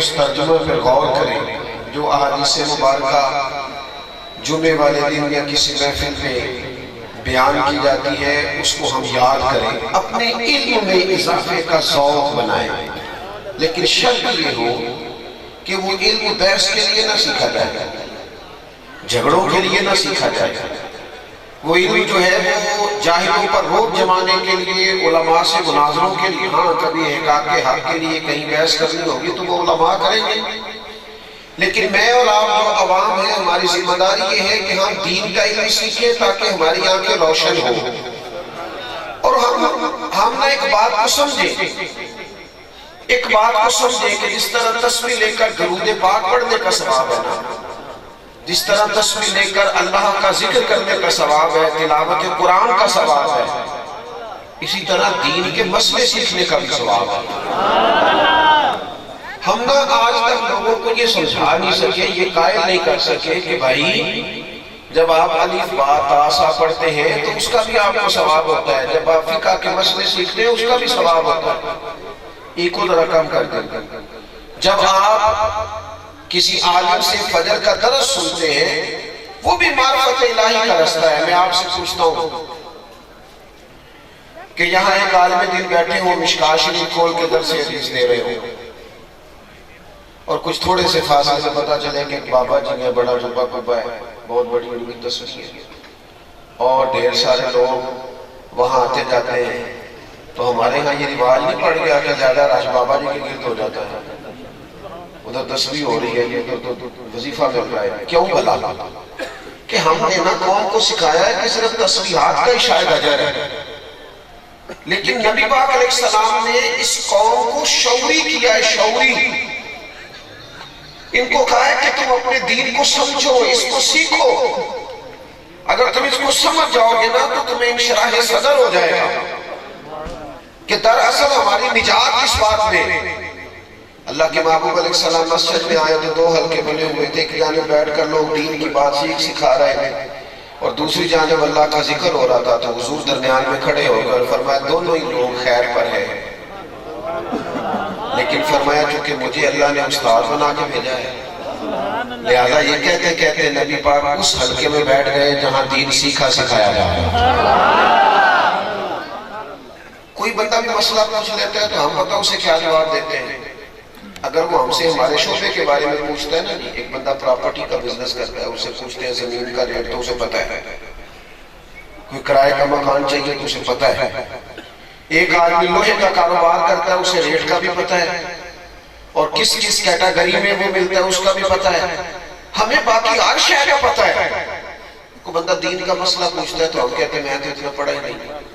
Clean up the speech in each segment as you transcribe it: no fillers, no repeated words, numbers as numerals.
اس ترجمے پر غور کریں جو احادیث مبارکہ جمعے والے دن یا کسی محفل میں بیان کی جاتی ہے، اس کو ہم یاد کریں، اپنے علم میں اضافے کا ذوق بنائیں، لیکن شرط یہ ہو کہ وہ علم بحث کے لیے نہ سیکھا جائے، جھگڑوں کے لیے نہ سیکھا جائے۔ وہ علم جو ہے وہ جاہلوں پر روک جمانے کے لیے، علماء سے مناظروں کے لیے، ہاں کبھی احقاق کے حق کے لیے کہیں بحث کرنی ہوگی تو وہ علماء کریں گے، لیکن میں اور آپ جو عوام ہیں ہماری ذمہ داری یہ ہے کہ ہم دین کا علم سیکھیں تاکہ ہماری آنکھیں روشن ہوں، اور ہم نہ ایک بات کو سمجھیں کہ جس طرح تسبیح لے کر درود پاک پڑھنے کا ثواب ہے نا، جس طرح تسبیح لے کر اللہ کا ذکر کرنے کا ثواب ہے، تلاوت قرآن کا ثواب ہے، اسی طرح دین کے مسئلے سیکھنے کا بھی ثواب ہے۔ ہم نہ آج تک لوگوں کو یہ سمجھا نہیں سکے، یہ قائل نہیں کر سکے کہ بھائی جب آپ الف با تا سا پڑھتے ہیں تو اس کا بھی آپ کو ثواب ہوتا ہے، جب آپ فقہ کے مسئلے سیکھتے ہیں اس کا بھی ثواب ہوتا ہے۔ ایک کو ذرا کم کر دیں، جب آپ کسی عالم سے فجر کا درس سنتے ہیں وہ بھی معرفت الہی کا رستہ ہے۔ میں آپ سے پوچھتا ہوں کہ یہاں ایک عالم دین بیٹھے ہوں، مشکاہ شریف کھول کے درس حدیث دے رہے ہوں، اور کچھ تھوڑے سے فاصلے سے پتا چلے کہ بابا جی نے بڑا جبہ کبا ہے، بہت بڑی بڑی تصویر ہے، اور ڈھیر سارے لوگ وہاں آتے جاتے ہیں، تو ہمارے ہاں یہ رواج نہیں پڑ گیا کہ زیادہ رش بابا جی کے گرد ہو جاتا ہے، ادھر تصویر ہو رہی ہے، ادھر تو وظیفہ مل رہا ہے۔ کیوں بھلا؟ کہ ہم نے نا قوم کو سکھایا ہے کہ صرف تسبیحات کا ہی شاید اجر ہے، لیکن نبی پاک علیہ السلام نے اس قوم کو شعوری کیا ہے، شعوری۔ ان کو کہا ہے کہ تم اپنے دین کو سمجھو، اس کو سیکھو، اگر تم اس کو سمجھ جاؤ گے نا تو تمہیں انشراح صدر ہو جائے گا کہ دراصل ہماری نجات اس بات میں۔ اللہ کے محبوب علیہ السلام مسجد میں آئے تو دو حلقے بنے ہوئے تھے، ایک جانب بیٹھ کر لوگ دین کی بات سکھا رہے تھے، اور دوسری جانب اللہ کا ذکر ہو رہا تھا، تو حضور درمیان میں کھڑے ہو کر فرمایا دونوں ہی لوگ خیر پر ہیں، لیکن فرمایا چونکہ مجھے اللہ نے استاد بنا کے بھیجا ہے، لہذا یہ کہتے کہتے نبی پاک اس حلقے میں بیٹھ گئے جہاں دین سیکھا سکھایا جا رہا۔ کوئی بندہ بھی مسئلہ پوچھ لیتا ہے تو ہم پتہ اسے کیا جواب دیتے ہیں۔ اگر وہ ہم سے ہمارے شعبے کے بارے میں پوچھتا ہے نا، ایک بندہ پراپرٹی کا بزنس کرتا ہے، اسے پوچھتے ہیں زمین کا ریٹ تو اسے پتہ ہے، کوئی کرائے کا مکان چاہیے تو اسے پتہ ہے، ایک آدمی لوہے کا کاروبار کرتا ہے اسے ریٹ کا بھی پتہ ہے، اور کس کس کیٹاگری میں وہ ملتا ہے اس کا بھی پتہ ہے، ہمیں باقی ہر شے کا پتہ ہے۔ کوئی بندہ دین کا مسئلہ پوچھتا ہے تو ہم کہتے ہیں میں تو اتنا پڑھا ہی نہیں۔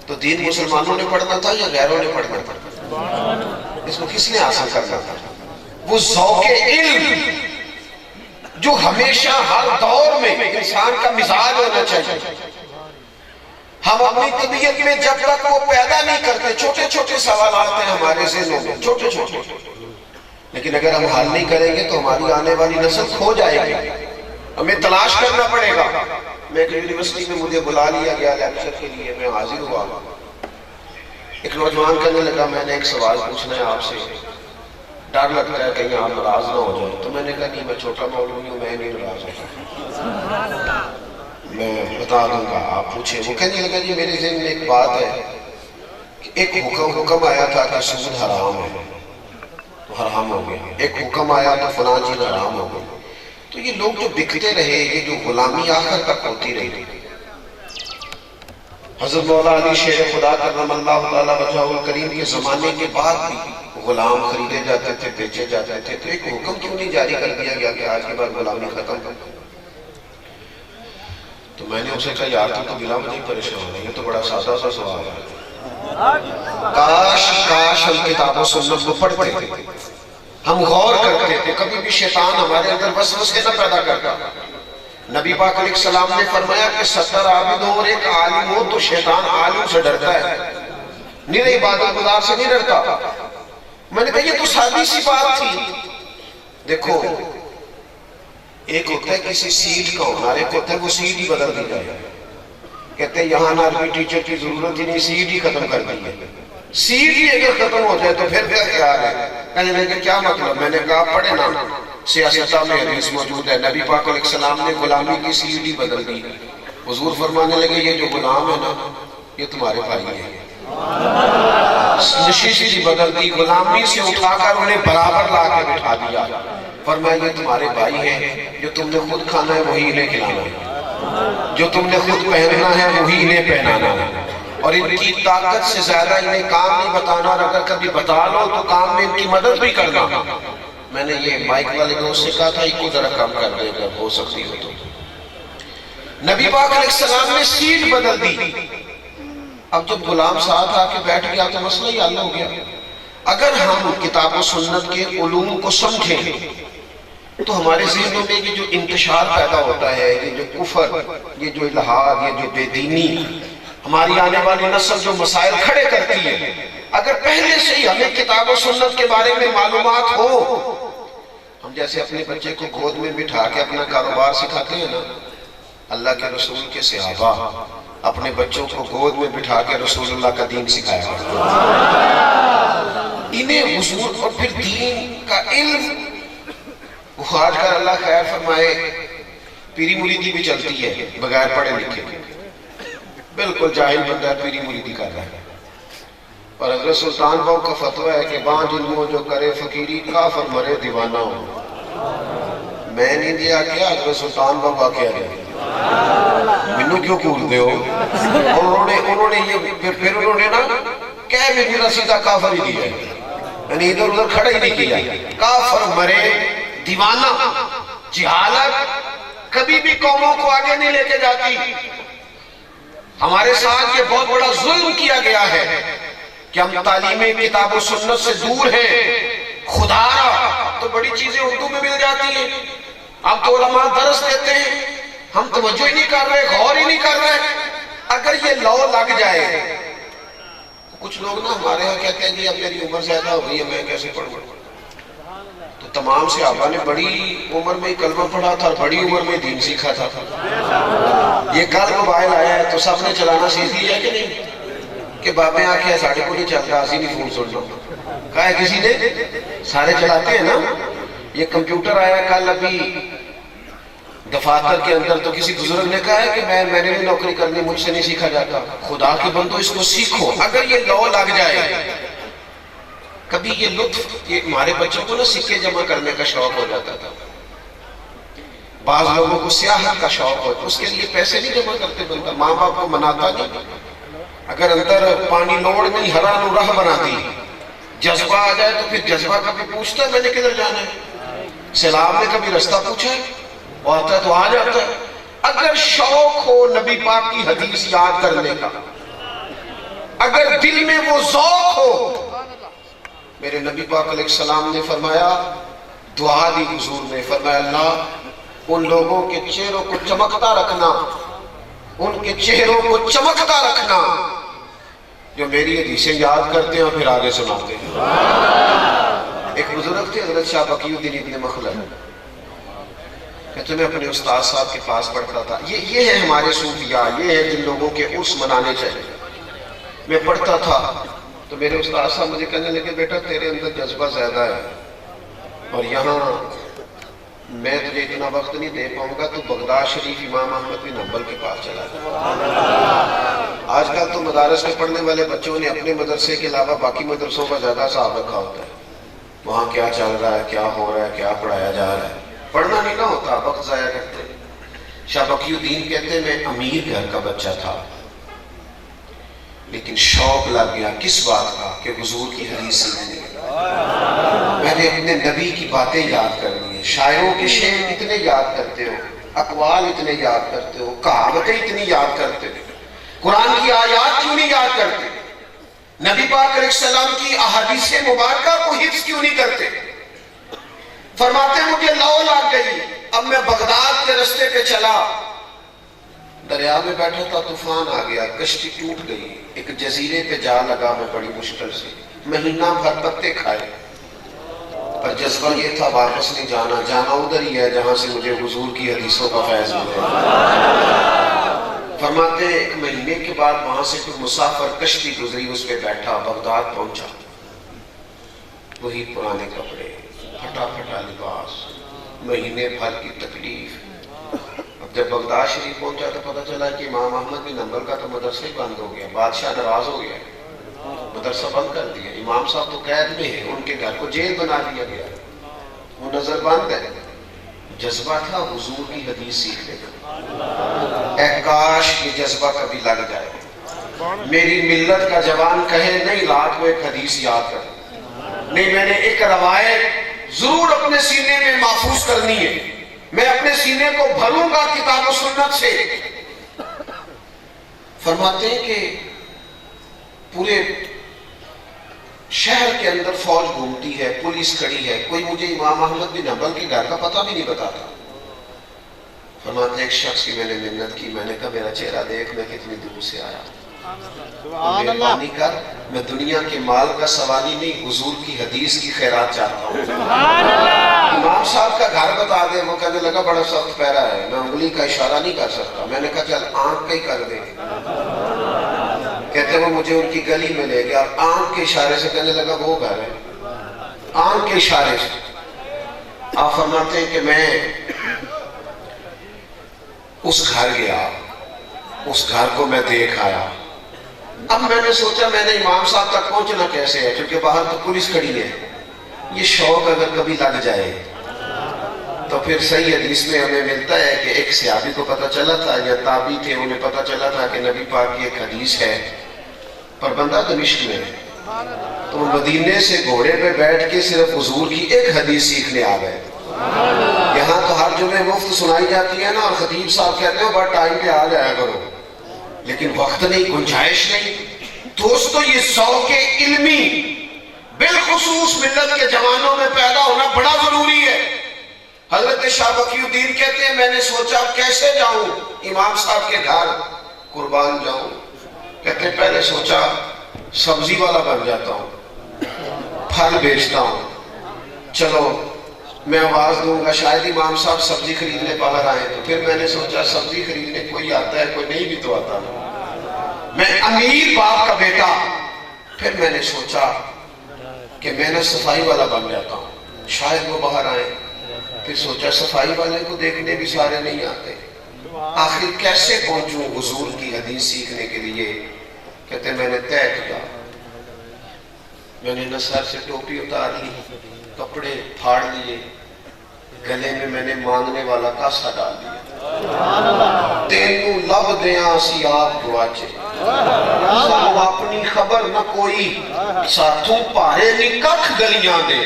تو دین مسلمانوں نے پڑھنا تھا یا غیروں نے پڑھنا تھا؟ اس کو کس نے حاصل کرنا تھا؟ وہ ذوق علم جو ہمیشہ ہر دور میں انسان کا مزاج ہونا چاہیے۔ ہم اپنی طبیعت میں جب تک وہ پیدا نہیں کرتے، چھوٹے چھوٹے سوالات ہیں ہمارے ذہنوں میں، چھوٹے چھوٹے، لیکن اگر ہم حل نہیں کریں گے تو ہماری آنے والی نسل کھو جائے گی، ہمیں تلاش کرنا پڑے گا۔ میں ایک یونیورسٹی میں مجھے بلا لیا گیا لیکچر کے لیے، میں حاضر ہوا، ایک نوجوان کہنے لگا میں نے ایک سوال پوچھنا ہے آپ سے، ڈر لگتا ہے کہیں آپ ناراض نہ ہو جائیں۔ تو میں نے کہا نہیں، میں چھوٹا مولوی ہوں، میں نہیں ناراض ہوتا، میں بتا دوں گا، آپ پوچھیں۔ وہ کہنے لگا جی میرے ذہن میں ایک بات ہے کہ ایک حکم آیا تھا کہ سود حرام ہے تو حرام ہو گیا، ایک حکم آیا تو فلاں چیز حرام ہو گئی، تو یہ لوگ جو بکتے رہے، یہ جو غلامی آخر تک ہوتی رہی۔ حضرت مولا علی شیر خدا کرم اللہ تعالیٰ وجہہ الکریم کے زمانے کے بعد بھی غلام خریدے جاتے تھے، بیچے جاتے تھے، تو ایک حکم کیوں نہیں جاری کر دیا گیا کہ آج کے بعد غلامی ختم کر؟ تو میں نے اسے کہا یار تو بلا مجھے پریشان ہے، یہ تو بڑا سادہ سا سوال ہے۔ کاش ہم کتاب و سنت کو پڑھتے تھے، ہم غور کرتے تھے، کبھی بھی شیطان ہمارے اندر وسوسے نہ پیدا کرتا۔ نبی پاک علیہ السلام نے فرمایا کہ 70 عابد ہو اور ایک عالم ہو تو شیطان عالم سے ڈرتا ہے، نیرے عبادت گزار سے نہیں ڈرتا۔ میں نے کہا یہ تو سادی سی بات تھی۔ دیکھو ایک ہوتا ہے کسی سیٹ کا ہونا، ایک ہوتا ہے وہ سیٹ ہی بدل دی جائے، کہتے ہیں یہاں عربی ٹیچر کی ضرورت ہی نہیں، سیٹ ہی ختم کر دی ہے۔ سیٹ ہی اگر ختم ہو جائے تو پھر خیال ہے کہنے لگے کیا مطلب؟ میں نے کہا پڑھے نا، سیاستہ میں حدیث موجود ہے، نبی پاک علیہ السلام نے غلامی کی سی ڈی بدل دی۔ حضور فرمانے لگے یہ جو غلام ہے نا یہ تمہارے بھائی ہیں، نشست بدل دی، غلامی سے اٹھا کر انہیں برابر لا کے بٹھا دیا، فرمایا یہ تمہارے بھائی ہیں، جو تم نے خود کھانا ہے وہی انہیں کھلانا ہے، جو تم نے خود پہننا ہے وہی انہیں پہنانا ہے، اور ان کی طاقت سے زیادہ انہیں کام نہیں بتانا، اور اگر کبھی بتا لو تو کام میں ان کی مدد بھی کرنا۔ میں نے یہ مائک والے دوست سے کہا تھا ایک کو ذرا کم کر دے اگر ہو سکتی ہو تو۔ نبی پاک علیہ السلام نے سیٹ بدل دی۔ اب جب غلام ساتھ آ کے بیٹھ گیا تو مسئلہ ہی حل ہو گیا۔ اگر ہم کتاب و سنت کے علوم کو سمجھیں تو ہمارے ذہنوں میں یہ جو انتشار پیدا ہوتا ہے، یہ جو کفر، یہ جو الہاد، یہ جو بے دینی، ہماری آنے والی نسل جو مسائل کھڑے کرتی ہے، اگر پہلے سے ہی ہمیں کتاب و سنت کے بارے میں معلومات ہو، ہم جیسے اپنے بچے کو گود میں بٹھا کے اپنا کاروبار سکھاتے ہیں نا، اللہ کے رسول کے صحابہ اپنے بچوں کو گود میں بٹھا کے رسول اللہ کا دین سکھایا کرتے ہیں۔ انہیں حضور اور پھر دین کا علم اخراج کر اللہ خیر فرمائے، پیری مریدی بھی چلتی ہے بغیر پڑھے لکھے، بالکل جاہل بندہ پیری مریدی کر رہا ہے۔ اور حضرت سلطان باؤ کا فتویٰ ہے کہ بانج علموں جو کرے فقیری کافر مرے دیوانہ ہو۔ میں نہیں دیا کیا حضرت سلطان باؤ کا کیا ہے، منو کیوں کور دے ہو؟ اور انہوں نے یہ پھر انہوں نے نا کہہ بھی میرا سیدھا کافر ہی دیا ہے، یعنی ادھر ادھر کھڑا ہی نہیں کیا، کافر مرے دیوانہ۔ جہالت کبھی بھی قوموں کو آگے نہیں لے کے جاتی۔ ہمارے ساتھ یہ بہت بڑا ظلم کیا گیا ہے کہ ہم تعلیم کتاب و سنت سے دور ہیں۔ خدا را تو بڑی چیزیں اردو میں مل جاتی ہیں، ہم تو علماء درس دیتے ہیں، ہم توجہ ہی نہیں کر رہے، غور ہی نہیں کر رہے۔ اگر یہ لو لگ جائے، کچھ لوگ نا ہمارے ہاں کہتے ہیں جی اب میری عمر زیادہ ہو گئی ہے میں کیسے پڑھوں، تو تمام صحابہ نے بڑی عمر میں کلمہ پڑھا تھا اور بڑی عمر میں دین سیکھا تھا۔ یہ کل موبائل آیا ہے تو سب نے چلانا سیکھ لیا کہ نہیں؟ کہ بابیں آنکھیں ساڑھے کو نہیں چل رہا، اسی نہیں فون سن لو، کہا ہے کسی نے؟ سارے چلاتے ہیں نا۔ یہ کمپیوٹر آیا کل ابھی دفاتر کے اندر، تو کسی بزرگ نے کہا ہے کہ میں نے بھی نوکری کرنی، مجھ سے نہیں سیکھا جاتا۔ خدا کے بندو اس کو سیکھو۔ اگر یہ لو لگ جائے، کبھی یہ لطف، یہ ہمارے بچوں کو نا سکے جمع کرنے کا شوق ہو جاتا تھا، بعض لوگوں کو سیاحت کا شوق ہوتا، اس کے لیے پیسے نہیں جمع کرتے بندہ، ماں باپ کو مناتا نہیں، اگر اندر پانی لوڑ نہیں ہرا نو راہ بنا دی، جذبہ آ جائے تو پھر جذبہ کبھی پوچھتا ہے میں نے کدھر جانا ہے؟ سیلاب نے کبھی رستہ پوچھا ہے؟ وہ آتا ہے تو آ جاتا ہے۔ اگر شوق ہو نبی پاک کی حدیث یاد کرنے کا، اگر دل میں وہ ذوق ہو، میرے نبی پاک علیہ السلام نے فرمایا، دعا دی حضور نے فرمایا اللہ ان لوگوں کے چہروں کو چمکتا رکھنا، ان کے چہروں کو چمکتا رکھنا جو میری حدیثیں یاد کرتے ہیں اور پھر آگے سناتے ہیں۔ ایک بزرگ تھے حضرت شاہ بقی الدین ابن مخلد، کہتے میں اپنے استاد صاحب کے پاس پڑھتا تھا، یہ ہے ہمارے صوفیاء، یہ ہے جن لوگوں کے عرس منانے چاہیے۔ میں پڑھتا تھا تو میرے استاد صاحب مجھے کہنے لگے بیٹا تیرے اندر جذبہ زیادہ ہے، اور یہاں میں تجھے اتنا وقت نہیں دے پاؤں گا، تو بغداد شریف امام احمد بن حنبل کے پاس چلا جائے۔ آج کل تو مدارس میں پڑھنے والے بچوں نے اپنے مدرسے کے علاوہ باقی مدرسوں کا زیادہ حساب رکھا ہوتا ہے، وہاں کیا چل رہا ہے، کیا ہو رہا ہے، کیا پڑھایا جا رہا ہے، پڑھنا نہیں نہ ہوتا، وقت ضائع کرتے۔ شاہ بقی الدین کہتے میں امیر گھر کا بچہ تھا، لیکن شوق لگ گیا کس بات کا کہ حضور کی حدیث سیکھنے، میں نے اپنے نبی کی باتیں یاد کرنی ہیں۔ شاعروں کے شعر اتنے یاد کرتے ہو، اقوال اتنے یاد کرتے ہو، کہاوتیں اتنی یاد کرتے ہو، قرآن کی آیات کیوں نہیں یاد کرتے؟ نبی پاک علیہ السلام کی احادیث مبارکہ کو حفظ کیوں نہیں کرتے؟ فرماتے مجھے لو لگ گئی، اب میں بغداد کے رستے پہ چلا، دریا میں بیٹھا تھا، طوفان آ گیا، کشتی ٹوٹ گئی، ایک جزیرے پہ جا لگا میں بڑی مشکل سے، مہینہ بھر پتے کھائے، پر جذبہ یہ تھا واپس نہیں جانا، جانا ادھر ہی ہے جہاں سے مجھے حضور کی حدیثوں کا فیض ملے۔ فرماتے ہیں ایک مہینے کے بعد وہاں سے کوئی مسافر کشتی گزری، اس پہ بیٹھا، بغداد پہنچا، وہی پرانے کپڑے، پھٹا پھٹا لباس، مہینے بھر کی تکلیف۔ اب جب بغداد شریف پہنچا تو پتہ چلا کہ امام احمد بن حنبل کا تو مدرسہ ہی بند ہو گیا، بادشاہ ناراض ہو گیا، مدرسہ بند کر دیا۔ امام صاحب تو قید میں ہیں، ان کے گھر کو جیل بنا دیا گیا، وہ نظر بند ہے۔ جذبہ تھا حضور کی حدیث سیکھنے کا، اے کاش یہ جذبہ کبھی لگ جائے، میری ملت کا جوان کہے نہیں رات کو ایک حدیث یاد کر، نہیں میں نے ایک روایت ضرور اپنے سینے میں محفوظ کرنی ہے، میں اپنے سینے کو بھروں گا کتاب و سنت سے۔ فرماتے ہیں کہ پورے شہر کے اندر فوج گھومتی ہے، پولیس کھڑی ہے، کوئی مجھے امام احمد بن حنبل کے گھر کا پتہ بھی نہیں بتاتا۔ فرماتے ہیں ایک شخص کی میں نے منت کی، میں نے کہا میرا چہرہ دیکھ، میں کتنی دور سے آیا، مہربانی کر، میں دنیا کے مال کا سوالی نہیں، حضور کی حدیث کی خیرات چاہتا ہوں۔ امام صاحب کا گھر بتا دے، وہ کہنے لگا بڑا سخت پیرا ہے، میں انگلی کا اشارہ نہیں کر سکتا۔ میں نے کہا چل آنکھ کا ہی کر دے، کہتے وہ مجھے ان کی گلی میں لے گیا اور آنکھ کے اشارے سے کہنے لگا وہ گھر ہے، آنکھ کے اشارے سے۔ آپ فرماتے ہیں کہ میں اس گھر گیا، اس گھر کو میں دیکھ آیا۔ اب میں نے سوچا میں نے امام صاحب تک پہنچنا کیسے ہے، کیونکہ باہر تو پولیس کھڑی ہے، یہ شوق اگر کبھی لگ جائے تو پھر صحیح حدیث میں ہمیں ملتا ہے کہ ایک صحابی کو پتہ چلا تھا یا تابعی تھے، انہیں پتہ چلا تھا کہ نبی پاک کی ایک حدیث ہے، پر بندہ دمشق میں ہے، تو وہ مدینے سے گھوڑے پہ بیٹھ کے صرف حضور کی ایک حدیث سیکھنے آ گئے۔ یہاں تو ہر جمعے مفت سنائی جاتی ہے نا، اور خطیب صاحب کہتے ہیں بڑا ٹائم پہ آ جایا کرو، لیکن وقت نہیں، گنجائش نہیں۔ دوستو یہ ذوق علمی بالخصوص ملت کے جوانوں میں پیدا ہونا بڑا ضروری ہے۔ حضرت شاہ بقی الدین کہتے ہیں میں نے سوچا کیسے جاؤں امام صاحب کے گھر قربان جاؤں، کہتے ہیں پہلے سوچا سبزی والا بن جاتا ہوں، پھل بیچتا ہوں، چلو میں آواز دوں گا شاید امام صاحب سبزی خریدنے باہر آئے، تو پھر میں نے سوچا سبزی خریدنے کوئی آتا ہے کوئی نہیں بھی تو آتا ہے، میں امیر باپ کا بیٹا۔ پھر میں نے سوچا کہ میں نے صفائی والا بن جاتا ہوں، شاید وہ باہر آئے، پھر سوچا صفائی والے کو دیکھنے بھی سارے نہیں آتے، آخر کیسے پہنچوں حضور کی حدیث سیکھنے کے لیے۔ کہتے میں نے طے کیا، میں نے نہ سر سے ٹوپی اتار لی، کپڑے پھاڑ لیے، گلے میں نے مانگنے والا کاسا ڈال دیا، تینوں لب دیاں سی آپ گواچے، سانو اپنی خبر نہ کوئی، ساتھوں پارے نہیں ککھ گلیاں دے،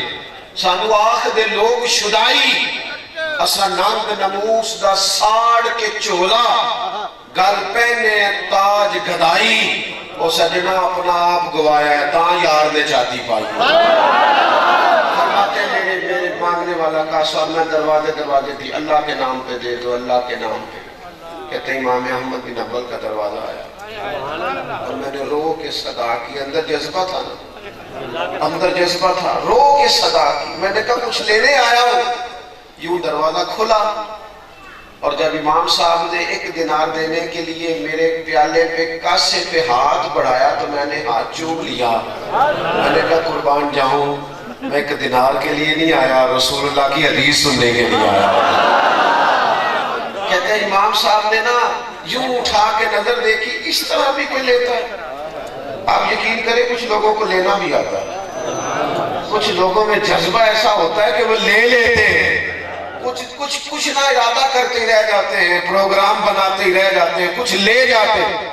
سانو آخ دے لوگ شدائی، اسا ننگ نموس دا ساڑ کے چولا، گل پہنے تاج گدائی، وہ سجنہ اپنا آپ گوایا ہے تاں یار دے چاہتی پائی۔ فرماتے میرے مانگنے والا کاسا، میں دروازے دی، اللہ کے نام پہ دے دو، اللہ کے نام پہ۔ کہتے امام احمد بن حنبل کا دروازہ آیا اور میں نے رو کے صدا کی، اندر جذبہ تھا نا، اندر جذبہ تھا، رو کے صدا کی، میں نے کہا کچھ لینے آیا ہوں، یوں دروازہ کھلا، اور جب امام صاحب نے 1 دینار دینے کے لیے میرے پیالے پہ کاسے پہ ہاتھ بڑھایا تو میں نے ہاتھ چوم لیا، میں نے کہا قربان جاؤں، میں 1 دینار کے لیے نہیں آیا، رسول اللہ کی حدیث سننے کے لیے آیا۔ کہتے ہیں امام صاحب نے نا یوں اٹھا کے نظر دیکھی، اس طرح بھی کوئی لیتا ہے؟ آپ یقین کریں کچھ لوگوں کو لینا بھی آتا ہے، کچھ لوگوں میں جذبہ ایسا ہوتا ہے کہ وہ لے لیتے ہیں، کچھ نہ ارادہ کرتے رہ جاتے ہیں، پروگرام بناتے ہی رہ جاتے ہیں، کچھ لے جاتے ہیں،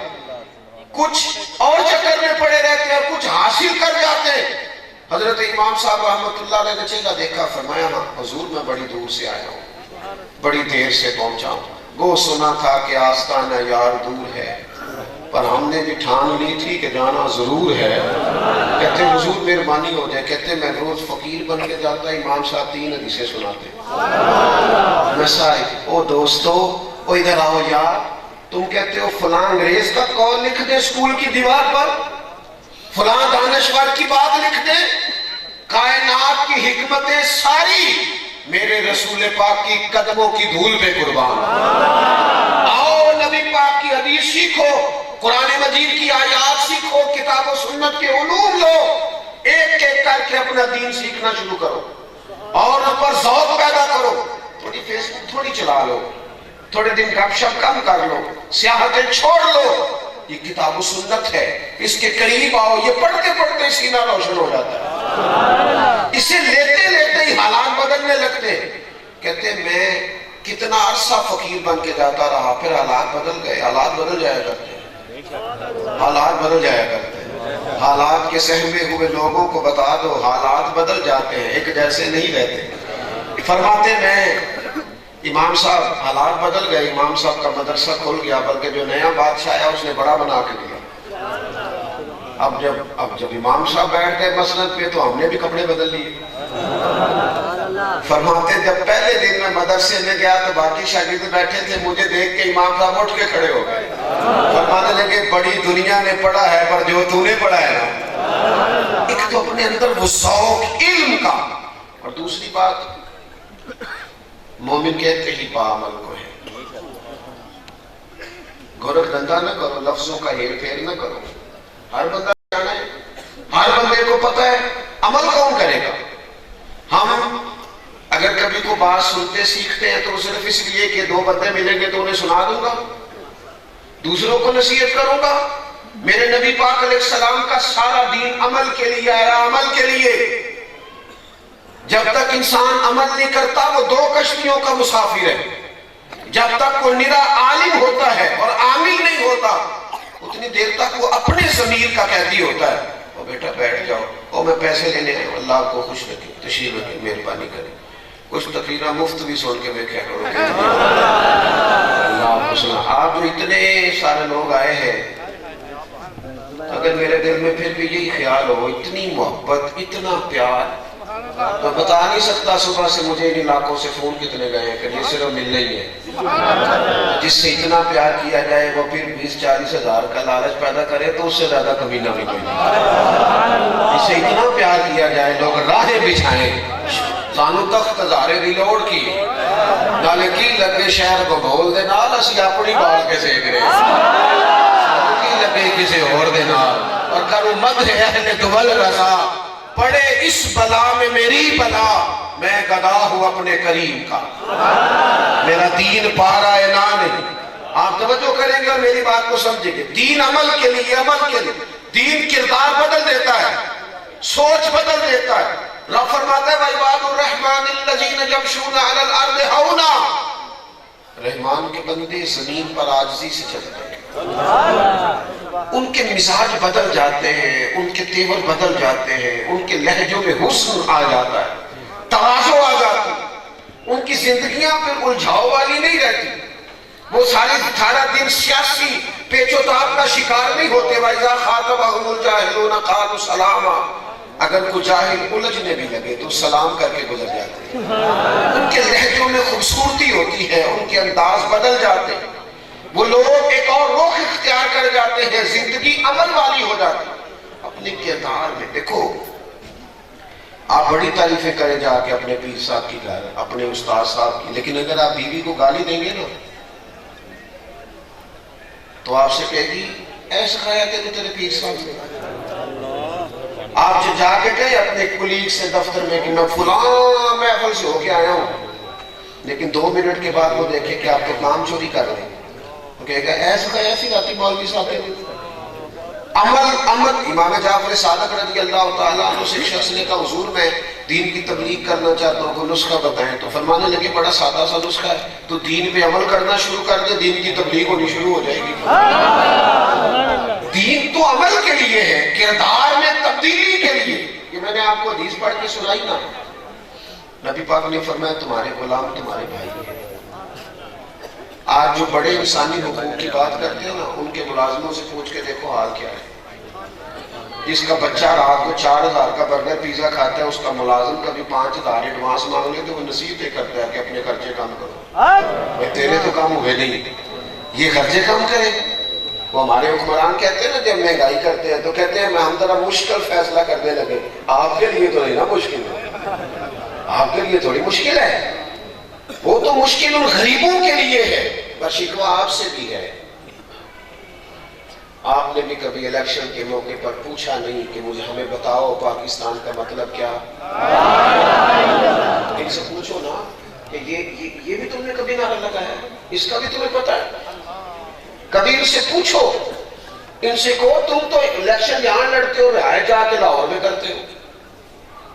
کچھ اور چکر میں پڑے رہتے ہیں، کچھ حاصل کر جاتے ہیں۔ حضرت امام صاحب رحمت اللہ علیہ نے چہرہ دیکھا، فرمایا ہاں حضور میں بڑی دور سے آیا ہوں، بڑی دیر سے پہنچا ہوں، گو سنا تھا کہ آستانہ یار دور ہے، پر ہم نے بھی ٹھان لی تھی کہ جانا ضرور ہے۔ کہتے حضور مہربانی ہو جائے، کہتے میں روز فقیر بن کے جاتا، امام صاحب 3 حدیثیں سناتے، میں سائی او دوستو او ادھر آؤ یار، تم کہتے ہو فلاں انگریز کا قول لکھ دے اسکول کی دیوار پر، فلاں دانشور کی بات لکھ دے، کائنات کی حکمتیں ساری میرے رسول پاک کی قدموں کی دھول پہ قربان۔ آؤ نبی پاک کی حدیث سیکھو، قرآن مجید کی آیات سیکھو، کتاب و سنت کے علوم لو، ایک ایک کر کے اپنا دین سیکھنا شروع کرو اور اس پر ذوق پیدا کرو. تھوڑی فیس بک تھوڑی چلا لو, تھوڑے دن گپ شپ کم کر لو, سیاحتیں چھوڑ لو. یہ کتاب و سنت ہے, اس کے قریب آؤ. یہ پڑھتے پڑھتے سینہ روشن ہو جاتا ہے. اسے لیتے لیتے ہی حالات بدلنے لگتے. کہتے میں کتنا عرصہ فقیر بن کے جاتا رہا, پھر حالات بدل گئے. حالات بدل جایا کرتے ہیں, حالات بدل جایا کرتے ہیں. حالات کے سہمے ہوئے لوگوں کو بتا دو حالات بدل جاتے ہیں, ایک جیسے نہیں رہتے. فرماتے میں امام صاحب حالات بدل گئے, امام صاحب کا مدرسہ کھل گیا, بلکہ جو نیا بادشاہ آیا اس نے بڑا بنا کے دیا. اب جب امام صاحب بیٹھ گئے مسند پہ تو ہم نے بھی کپڑے بدل لیے. فرماتے جب پہلے دن میں مدرسے میں گیا تو باقی شاگرد بیٹھے تھے, مجھے دیکھ کے امام صاحب اٹھ کے کھڑے ہو گئے. فرمانے لگے بڑی دنیا نے پڑھا ہے پر جو تو نے پڑھا ہے نا. ایک تو اپنے اندر وہ ذوق علم کا, اور دوسری بات مومن کہتے ہی با عمل کو ہے. گورکھ دھندا نہ کرو, لفظوں کا ہیر پھیر نہ کرو. ہر بندہ جانا ہے, ہر بندے کو پتہ ہے عمل کون کرے گا. ہم اگر کبھی کو بات سنتے سیکھتے ہیں تو صرف اس لیے کہ دو بندے ملیں گے تو انہیں سنا دوں گا, دوسروں کو نصیحت کروں گا. میرے نبی پاک علیہ السلام کا سارا دین عمل کے لیے آیا, عمل کے لیے. جب تک انسان عمل نہیں کرتا وہ دو کشتیوں کا مسافر ہے. جب تک وہ نرا عالم ہوتا ہے اور عامل نہیں ہوتا اتنی دیر تک وہ اپنے ضمیر کا قیدی ہوتا ہے. او بیٹا بیٹھ جاؤ, او میں پیسے لینے آیا ہوں, اللہ آپ کو خوش رکھے, تشریف رکھے, مہربانی کرے. کچھ تقریرا مفت بھی سن کے میں کیا کروں کہ اللہ آپ کو سنا. آپ جو اتنے سارے لوگ آئے ہیں, اگر میرے دل میں پھر بھی یہی خیال ہو, اتنی محبت, اتنا پیار, تو بتا نہیں سکتا صبح سے مجھے ان علاقوں سے فون کتنے گئے ہیں کہ یہ صرف ملنا ہی ہے. جس سے اتنا پیار کیا جائے وہ پھر 20-40 ہزار کا لالچ پیدا کرے تو اس سے زیادہ کمینہ بھی کوئی نہیں. جس سے اتنا پیار کیا جائے لوگ راہیں بچھائیں, سانو تخت ہزارے دی لوڑ کی, نالے کی لگے شہر کو بھول دے نال, اسی اپنی بال کے سیکھ رہے کی لگے کسی اور دے نال. اور کرو مدح اہل دول رضا, پڑے اس بلا میں میری بلا, میں گدا ہوں اپنے کریم کا. میرا دین پارا اعلان نہیں. آپ توجہ کریں گے اور میری بات کو سمجھیں گے. دین عمل کے لیے, عمل کے لیے. دین کردار بدل دیتا ہے, سوچ بدل دیتا ہے. رب فرماتا ہے وَعِبَادُ الرَّحْمَنِ الَّذِينَ يَمْشُونَ عَلَى الْأَرْضِ هَوْنًا, رحمان کے بندے زمین پر عاجزی سے چلتے ہیں. ان کے مزاج بدل جاتے ہیں, ان کے تیور بدل جاتے ہیں, ان کے لہجوں میں حسن آ جاتا ہے, تواضع آ جاتی ہے. ان کی زندگیاں پھر الجھاؤ والی نہیں رہتی. وہ سارا دن سیاسی پیچ و تاب کا شکار نہیں ہوتے. وَإِذَا خَاطَبَهُمُ الْجَاهِلُونَ قَالُوا سَلَامًا, اگر کوئی جاہل الجھنے بھی لگے تو سلام کر کے گزر جاتے ہیں. ان کے لہجوں میں خوبصورتی ہوتی ہے, ان کے انداز بدل جاتے ہیں. وہ لوگ ایک اور رخ اختیار کر جاتے ہیں, زندگی عمل والی ہو جاتی ہے. اپنے کردار میں دیکھو, آپ بڑی تعریفیں کریں جا کے اپنے پیر صاحب کی گھر, اپنے استاد صاحب کی, لیکن اگر آپ بیوی کو گالی دیں گے نا تو آپ سے کہے گی ایسا کھایا تیرے تیرے پیر صاحب سے. آپ جو جا کے گئے اپنے کلیگ سے دفتر میں کہ میں فلاں محفل سے ہو کے آیا ہوں, لیکن 2 منٹ کے بعد وہ دیکھے کہ آپ تو کام چوری کر رہے ہیں, وہ کہے گا ایسا کھایا ایسی راتی مولوی صاحب کے. عمل. امام جعفر صادق رضی اللہ تعالیٰ عنہ سے ایک شخص نے کہا حضور میں دین کی تبلیغ کرنا چاہتا ہوں, کوئی نسخہ بتائیں. تو فرمانے لگے بڑا سادہ سا نسخہ ہے, تو دین پہ عمل کرنا شروع کر دے, دین کی تبلیغ ہونی شروع ہو جائے گی. دین تو عمل کے لیے ہے, کردار میں تبدیلی کے لیے. یہ میں نے آپ کو حدیث پڑھ کے سنائی نا, نبی پاک نے فرمایا تمہارے غلام تمہارے بھائی ہیں. آج جو بڑے انسانی حقوق کی بات کرتے ہیں نا, ان کے ملازموں سے پوچھ کے دیکھو حال کیا ہے. جس کا بچہ رات کو 4000 کا برگر پیزا کھاتا ہے, اس کا ملازم کبھی 5000 ایڈوانس مانگ لے تو وہ نصیحتیں کرتا ہے کہ اپنے خرچے کم کرو. بھائی تیرے تو کم ہوئے نہیں, یہ خرچے کم کرے. وہ ہمارے حکمران کہتے ہیں نا جب مہنگائی کرتے ہیں تو کہتے ہیں ہم ذرا مشکل فیصلہ کرنے لگے. آپ کے لیے تو نہیں نا مشکل ہے, آپ کے لیے تھوڑی مشکل ہے, وہ تو مشکل ان غریبوں کے لیے ہے. پر شکوہ آپ سے بھی ہے, آپ نے بھی کبھی الیکشن کے موقع پر پوچھا نہیں کہ مجھے ہمیں بتاؤ پاکستان کا مطلب کیا؟ ان سے پوچھو نا کہ یہ بھی تم نے کبھی نعرہ لگایا ہے؟ اس کا بھی تمہیں پتا ہے؟ کبھی ان سے پوچھو، ان سے کہو تم تو الیکشن جہاں لڑتے ہو رہائش جا کے لاہور میں کرتے ہو.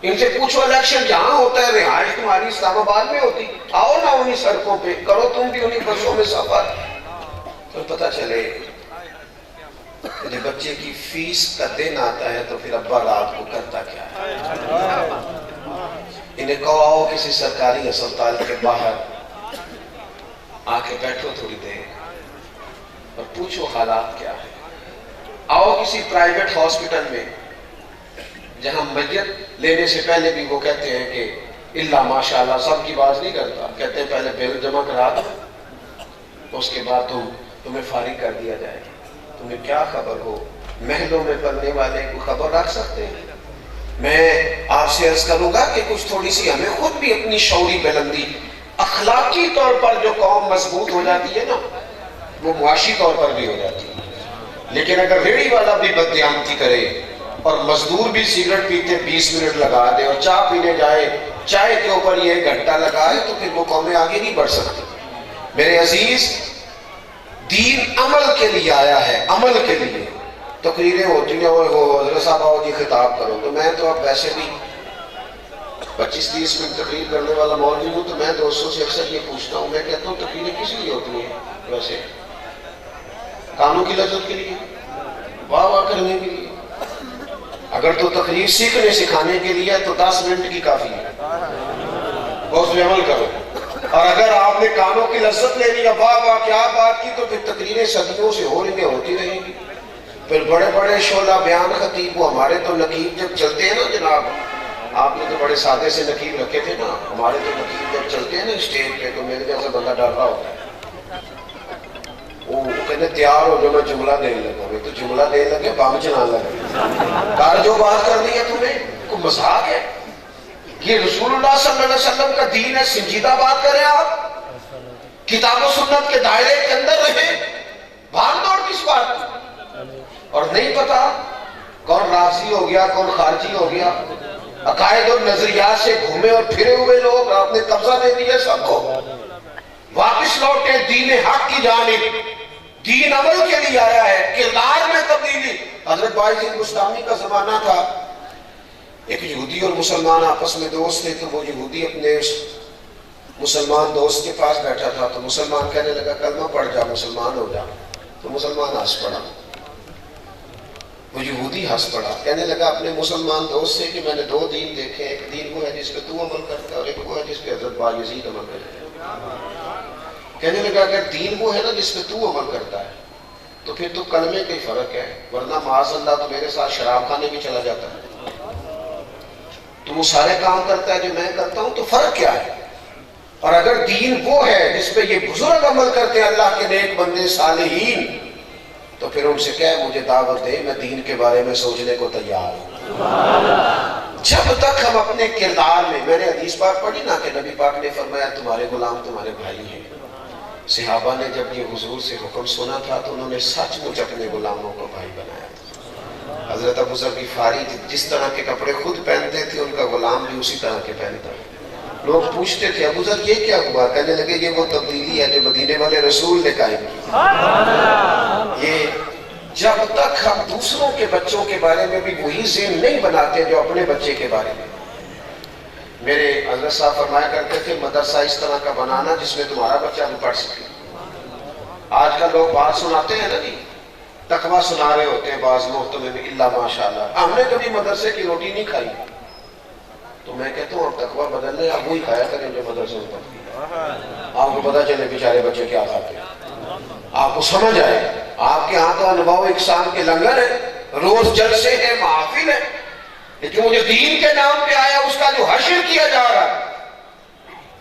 ان سے پوچھو الیکشن جہاں ہوتا ہے رہائش تمہاری اسلام آباد میں ہوتی، آؤ نا انہی سڑکوں پہ، کرو تم بھی انہی بسوں میں سفر، تو پتہ چلے جب بچے کی فیس کا دن آتا ہے تو پھر ابا رات کو کرتا کیا ہے. انہیں کہو آؤ کسی سرکاری اسپتال کے باہر آ کے بیٹھو تھوڑی دیر اور پوچھو حالات کیا ہے. آؤ کسی پرائیویٹ ہاسپٹل میں جہاں میت لینے سے پہلے بھی وہ کہتے ہیں کہ اللہ ماشاءاللہ سب کی بات نہیں کرتا، کہتے ہیں پہلے بل جمع کرا دو اس کے بعد تمہیں فارغ کر دیا جائے گا. تمہیں کیا خبر ہو؟ محلوں میں پلنے والے کو خبر رکھ سکتے ہیں. میں آپ سے عرض کروں گا کہ کچھ تھوڑی سی ہمیں خود بھی اپنی شعوری بلندی، اخلاقی طور پر جو قوم مضبوط ہو جاتی ہے نا وہ معاشی طور پر بھی ہو جاتی ہے. لیکن اگر ریڑھی والا بھی بددیانتی کرے اور مزدور بھی سگریٹ پیتے 20 منٹ لگا دے اور چائے پینے جائے چائے کے اوپر یہ 1 گھنٹہ لگائے تو پھر وہ قومیں آگے نہیں بڑھ سکتی. میرے عزیز، دین عمل کے لیے آیا ہے، عمل کے لیے. تقریریں ہوتی ہیں وہ حضرت صاحب آؤ جی خطاب کرو، تو میں تو اب ویسے بھی 25-30 منٹ تقریر کرنے والا مولوی ہوں، تو میں دوستوں سے اکثر یہ پوچھتا ہوں، میں کہتا ہوں تقریریں کس لیے ہوتی ہیں؟ ویسے کانوں کی لذت کے لیے، واہ واہ کرنے کے لیے. اگر تو تقریر سیکھنے سکھانے کے لیے تو 10 منٹ کی کافی ہے، اس میں عمل کرو. اور اگر آپ نے کانوں کی لذت لے لی، واہ واہ کیا بات کی، تو پھر تقریریں صدیوں سے ہو رہی ہیں، ہوتی رہیں گی. پھر بڑے بڑے شعلہ بیان خطیب، وہ ہمارے تو نقیب جب چلتے ہیں نا جناب، آپ نے تو بڑے سادے سے نقیب رکھے تھے نا، ہمارے تو نقیب جب چلتے ہیں نا اسٹیج پہ تو میرے جیسا بندہ ڈر رہا ہوتا ہے. وہ کہتے تیار ہو جو میں جملہ دے لگا، میں تو جملہ دے لگے بام چلا لگے. کار جو بات کر دی ہے تمہیں کوئی مذاق ہے؟ یہ رسول اللہ صلی اللہ علیہ وسلم کا دین ہے، سنجیدہ بات کریں آپ، کتاب و سنت کے دائرے کے اندر رہیں. بھاگ دوڑ کس بات کی؟ اور نہیں پتا کون رافضی ہو گیا کون خارجی ہو گیا، عقائد اور نظریات سے گھومے اور پھرے ہوئے لوگ، آپ نے قبضہ دے دیا سب کو. واپس لوٹے دین حق کی جانب. دین عمل کے لیے آیا ہے، کردار میں تبدیلی. حضرت باعث بستامی کا زمانہ تھا، ایک یہودی اور مسلمان آپس میں دوست تھے، تو وہ یہودی اپنے مسلمان دوست کے پاس بیٹھا تھا، تو مسلمان کہنے لگا کلمہ پڑھ جا مسلمان ہو جا. تو مسلمان ہنس پڑا، وہ یہودی ہنس پڑا، کہنے لگا اپنے مسلمان دوست سے کہ میں نے 2 دین دیکھے، ایک دین وہ ہے جس پہ تو عمل کرتا ہے اور ایک وہ ہے جس پہ حضرت بایزید عمل کرتا ہے. کہنے لگا اگر دین وہ ہے نا جس پہ تو عمل کرتا ہے تو پھر تو کلمے کا ہی فرق ہے، ورنہ معاذ اللہ تو میرے ساتھ شراب خانے بھی چلا جاتا ہے. تو وہ سارے کام کرتا ہے جو میں کرتا ہوں، تو فرق کیا ہے؟ اور اگر دین وہ ہے جس پہ یہ بزرگ عمل کرتے ہیں اللہ کے نیک بندے صالحین، تو پھر ان سے کہے مجھے دعوت دے، میں دین کے بارے میں سوچنے کو تیار ہوں. جب تک ہم اپنے کردار میں نے حدیث پاک پڑھی نا کہ نبی پاک نے فرمایا تمہارے غلام تمہارے بھائی ہیں. صحابہ نے جب یہ حضور سے حکم سنا تھا تو انہوں نے سچ مچ اپنے غلاموں کو بھائی بنایا تھا. حضرت ابو ذر غفاری جس طرح کے کپڑے خود پہنتے تھے ان کا غلام بھی اسی طرح کے پہنتا. لوگ پوچھتے تھے ابو ذر یہ کیا ہوا؟ کہنے لگے یہ وہ تبدیلی ہے جو مدینے والے رسول نے قائم کی. یہ جب تک ہم دوسروں کے بچوں کے بارے میں بھی وہی ذہن نہیں بناتے جو اپنے بچے کے بارے میں. میرے حضرت صاحب فرمایا کرتے تھے مدرسہ اس طرح کا بنانا جس میں تمہارا بچہ بھی پڑھ سکے. آج کل لوگ بات سناتے ہیں نا جی، تقویٰ سنا رہے ہوتے ہیں بعض محتمے میں، اللہ ماشاءاللہ. ہم نے کبھی مدرسے کی روٹی نہیں کھائی، تو میں کہتا ہوں اب تقویٰ بدل لیں، اب وہی کھایا کریں جو مدرسے میں پڑھتے ہیں. آپ کو پتا چلے بیچارے بچے کیا کھاتے ہیں، آپ کو سمجھ آئے. آپ کے ہاں تو انواع و اقسام کے لنگر ہے، روز جلسے ہیں، محافل ہے، لیکن وہ جو دین کے نام پہ آیا اس کا جو حشر کیا جا رہا ہے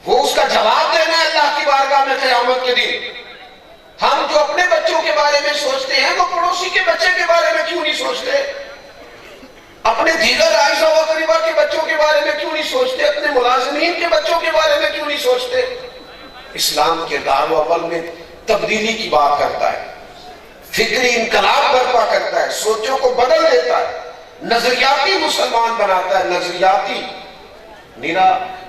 وہ اس کا جواب دینا ہے اللہ کی بارگاہ میں قیامت کے دن. ہم جو اپنے بچوں کے بارے میں سوچتے ہیں وہ پڑوسی کے بچے کے بارے میں کیوں نہیں سوچتے؟ اپنے دیگر عائشہ و قریبہ کے بچوں کے بارے میں کیوں نہیں سوچتے؟ اپنے ملازمین کے بچوں کے بارے میں کیوں نہیں سوچتے؟ اسلام کے دار و عمل میں تبدیلی کی بات کرتا ہے. فکری انقلاب برپا کرتا ہے، سوچوں کو بدل دیتا ہے، نظریاتی مسلمان بناتا ہے، نظریاتی۔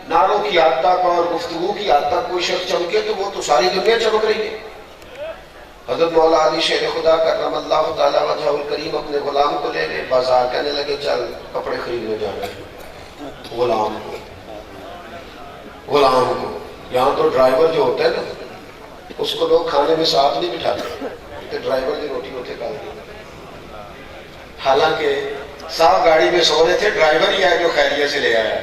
نعروں کی حد تک اور گفتگو کی حد تک کوئی شخص چمکے تو وہ تو ساری دنیا چمک رہی ہے۔ حضرت مولا علی شیر خدا کرم اللہ تعالیٰ وجہ الکریم اپنے غلام کو لے گئے بازار، کہنے لگے چل کپڑے خریدنے جانا ہے۔ غلام کو یہاں تو ڈرائیور جو ہوتا ہے نا اس کو لوگ کھانے میں ساتھ نہیں بٹھاتے کہ ڈرائیور کی روٹی ہوتے کھا دی، حالانکہ صاحب گاڑی میں سو رہے تھے، ڈرائیور ہی ہے جو خیریت سے لے آیا،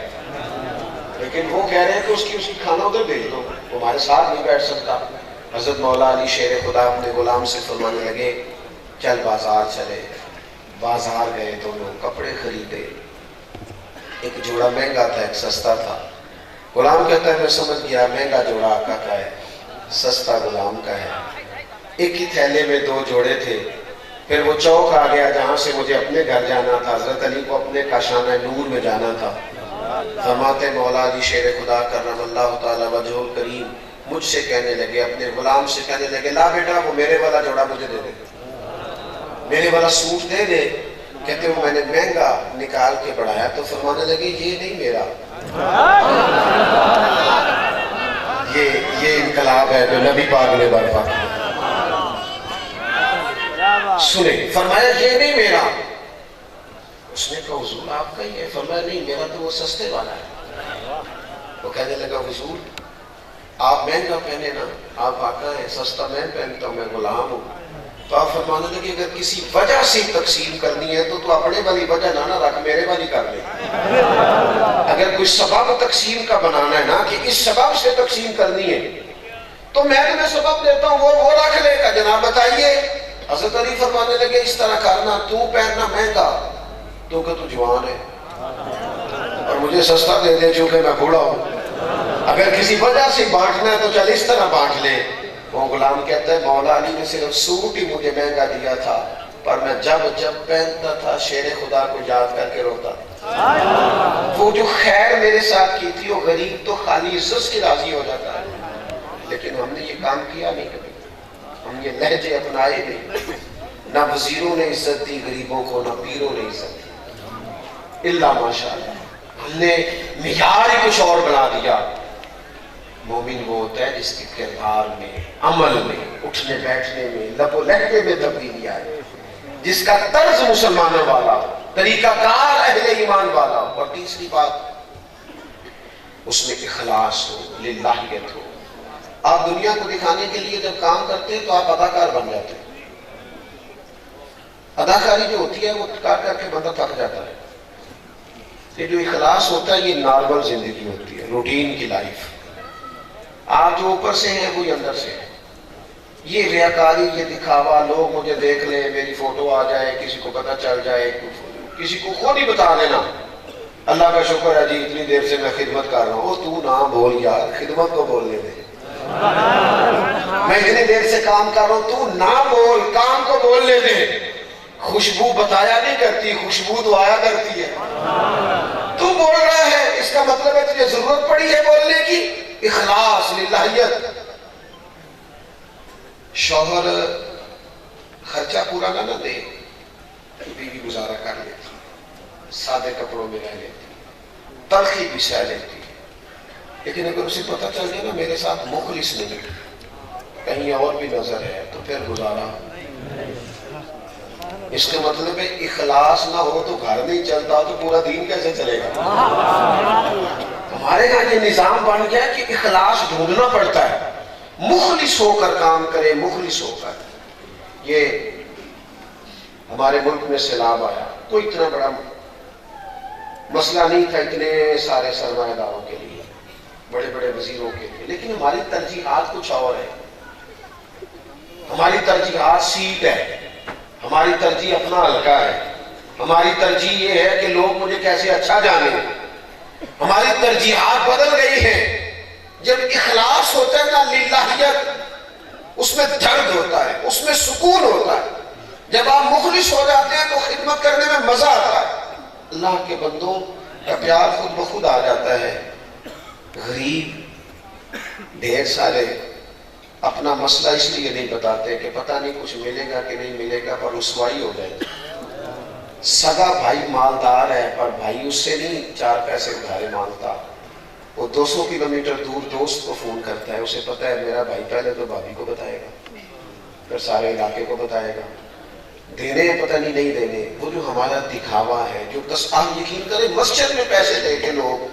لیکن وہ کہہ رہے ہیں کہ اس کی کھانا ادھر بھیج دو، وہ ہمارے ساتھ نہیں بیٹھ سکتا۔ حضرت مولا علی شیر خدا اپنے غلام سے فرمانے لگے چل بازار چلے۔ بازار گئے دونوں، کپڑے خریدے، ایک جوڑا مہنگا تھا ایک سستا تھا۔ غلام کہتا ہے میں سمجھ گیا مہنگا جوڑا آقا کا ہے، سستا غلام کا ہے۔ ایک ہی تھیلے میں دو جوڑے تھے۔ پھر وہ چوک آ گیا جہاں سے مجھے اپنے گھر جانا تھا، حضرت علی کو اپنے کاشانہ نور میں جانا تھا۔ فرماتے مولا علی شیر خدا کرم اللہ تعالی وجہ الکریم مجھ سے کہنے لگے، اپنے غلام سے کہنے لگے لا بیٹا وہ میرے والا جوڑا مجھے دے دے، میرے والا سوٹ دے دے۔ کہتے ہو میں نے مہنگا نکال کے بڑھایا تو فرمانے لگے یہ نہیں میرا، یہ انقلاب ہے جو نبی پاک نے برپا کیا۔ سنیں، فرمایا یہ نہیں میرا۔ اس نے کہا حضور آپ کا ہی ہے۔ فرمایا نہیں میرا تو وہ سستے والا ہے۔ وہ کہنے لگا حضور آپ مہنگا پہنے نا، آپ آقا ہیں، سستا میں پہنتا ہوں، میں غلام ہوں۔ تو آپ فرمانے لگے اگر کسی وجہ سے تقسیم کرنی ہے تو اپنے والی وجہ نہ رکھ، میرے والی کر لے۔ اگر کوئی سبب تقسیم کا بنانا ہے نا کہ اس سبب سے تقسیم کرنی ہے تو میں تمہیں سبب دیتا ہوں، وہ رکھ لے گا۔ جناب بتائیے، حضرت علی فرمانے لگے اس طرح کرنا، تو پہننا مہنگا تو کہ تو جوان ہے اور مجھے سستا دے دے چونکہ میں بوڑھا ہوں۔ اگر کسی وجہ سے بانٹنا ہے تو چل اس طرح بانٹ لے۔ وہ غلام کہتا ہے مولا علی نے صرف سوٹ ہی مجھے مہنگا دیا تھا، پر میں جب پہنتا تھا شیر خدا کو یاد کر کے روتا تھا۔ وہ جو خیر میرے ساتھ کی تھی وہ غریب تو خالی عزت سے راضی ہو جاتا ہے، لیکن ہم نے یہ کام کیا نہیں کبھی، ہم یہ لہجے اپنائے نہیں۔ نہ وزیروں نے عزت دی غریبوں کو، نہ پیروں نے عزت دی، اللہ ماشاءاللہ۔ ہم نے معیار ہی کچھ اور بنا دیا۔ مومن وہ ہوتا ہے جس کے کردار میں، عمل میں، اٹھنے بیٹھنے میں، لب و لہجے میں تبدیلی آئے، جس کا طرز مسلمانوں والا ہو، طریقہ کار اہل ایمان والا ہو، اور تیسری بات اس میں اخلاص ہو، للہیت ہو۔ آپ دنیا کو دکھانے کے لیے جب کام کرتے ہیں تو آپ اداکار بن جاتے ہیں۔ اداکاری جو ہوتی ہے وہ کر کے بندہ تھک جاتا ہے۔ یہ جو اخلاص ہوتا ہے یہ نارمل زندگی ہوتی ہے، روٹین کی لائف۔ آپ جو اوپر سے ہیں وہی اندر سے ہیں۔ یہ ریاکاری، یہ دکھاوا، لوگ مجھے دیکھ لیں، میری فوٹو آ جائے، کسی کو پتہ چل جائے، کسی کو خود ہی بتا دینا اللہ کا شکر ہے جی اتنی دیر سے میں خدمت کر رہا ہوں۔ تو نہ بول یار، خدمت کو بولنے دے۔ میں اتنی دیر سے کام کر رہا ہوں، تو نہ بول، کام کو بولنے دے۔ خوشبو بتایا نہیں کرتی، خوشبو تو آیا کرتی ہے۔ تو بول رہا ہے اس کا مطلب ہے تجھے ضرورت پڑی ہے بولنے کی۔ اخلاص، للہیت۔ شوہر خرچہ پورا نہ دے، بیوی گزارا کر لیتی، سادے کپڑوں میں رہ لیتی، تلخی بھی سہ لیتی، لیکن اگر اسے پتہ چل جائے نا میرے ساتھ مخلص نہیں، کہیں اور بھی نظر ہے، تو پھر گزارا۔ اس کا مطلب ہے اخلاص نہ ہو تو گھر نہیں چلتا، تو پورا دین کیسے چلے گا؟ ہمارے یہاں یہ نظام بن گیا کہ اخلاص ڈھونڈنا پڑتا ہے، مخلص ہو کر کام کرے، مخلص ہو کر۔ یہ ہمارے ملک میں سیلاب آیا، کوئی اتنا بڑا مسئلہ نہیں تھا اتنے سارے سرمایہ داروں کے لیے، بڑے بڑے وزیروں کے لیے، لیکن ہماری ترجیحات کچھ اور ہے۔ ہماری ترجیحات سیٹ ہے، ہماری ترجیح اپنا حلقہ ہے، ہماری ترجیح یہ ہے کہ لوگ مجھے کیسے اچھا جانے۔ ہماری ترجیحات بدل گئی ہیں۔ جب اخلاص ہوتا ہے نا، للہیت، اس میں درد ہوتا ہے، اس میں سکون ہوتا ہے۔ جب آپ مخلص ہو جاتے ہیں تو خدمت کرنے میں مزہ آتا ہے، اللہ کے بندوں کا پیار خود بخود آ جاتا ہے۔ غریب ڈھیر سارے اپنا مسئلہ اس لیے نہیں بتاتے کہ پتہ نہیں کچھ ملے گا کہ نہیں ملے گا، پر رسوائی ہو جائے گی۔ سگا بھائی مالدار ہے پر بھائی اس سے نہیں 4 پیسے ادھارے مانگتا، وہ 200 کلومیٹر دور دوست کو فون کرتا ہے، اسے پتہ ہے میرا بھائی پہلے تو بھابھی کو بتائے گا، پھر سارے علاقے کو بتائے گا، دینے پتہ نہیں دینے۔ وہ جو ہمارا دکھاوا ہے، جو آپ یقین کریں مسجد میں پیسے دے کے لوگ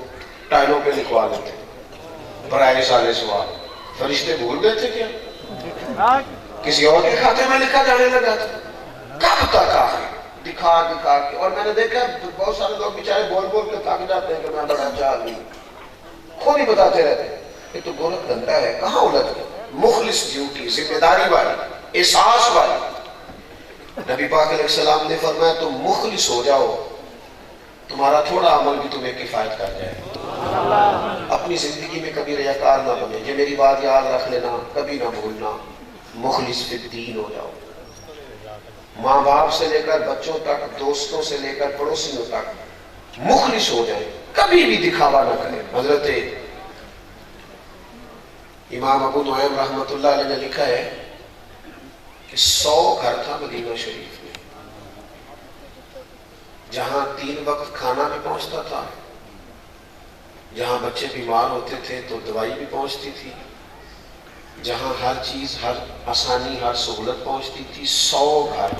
ٹائلوں پہ لکھوا لیتے برائے سارے سوال، فرشتے بھول گئے تھے کیا؟ کسی اور کے کھاتے میں لکھا جانے لگا تھا، کب تک آخر دکھا کے۔ اور میں نے دیکھا بہت سارے لوگ بیچارے بول کے تھک جاتے ہیں کہ میں بڑا اچھا آدمی، خود ہی بتاتے رہتے ہیں کہ تو گورکھ دھندا ہے، کہاں الجھ گئے؟ مخلص ڈیوٹی، ذمہ داری والی، احساس والی۔ نبی پاک علیہ السلام نے فرمایا تم مخلص ہو جاؤ، تمہارا تھوڑا عمل بھی تمہیں کفایت کر جائے۔ اپنی زندگی میں کبھی ریاکار نہ بنے، یہ میری بات یاد رکھ لینا، کبھی نہ بھولنا، مخلص فی الدین ہو جاؤ۔ ماں باپ سے لے کر بچوں تک، دوستوں سے لے کر پڑوسیوں تک مخلص ہو جائے، کبھی بھی دکھاوا نہ کرے۔ حضرت امام ابو نعیم رحمۃ اللہ علیہ نے لکھا ہے کہ 100 گھر تھا مدینہ شریف میں، جہاں 3 وقت کھانا بھی پہنچتا تھا، جہاں بچے بیمار ہوتے تھے تو دوائی بھی پہنچتی تھی، جہاں ہر چیز، ہر آسانی، ہر سہولت پہنچتی تھی۔ 100 گھر،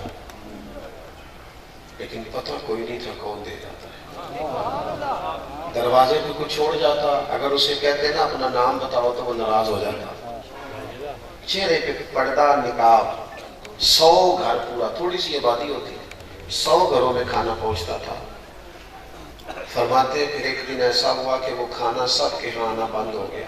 لیکن پتہ کوئی نہیں تھا کون دے جاتا ہے۔ دروازے پہ کوئی چھوڑ جاتا، اگر اسے کہتے نا اپنا نام بتاؤ تو وہ ناراض ہو جاتا، چہرے پہ پردہ، نقاب۔ 100 گھر، پورا تھوڑی سی آبادی ہوتی، 100 گھروں میں کھانا پہنچتا تھا۔ فرماتے پھر ایک دن ایسا ہوا کہ وہ کھانا سب کے ہاں آنا بند ہو گیا،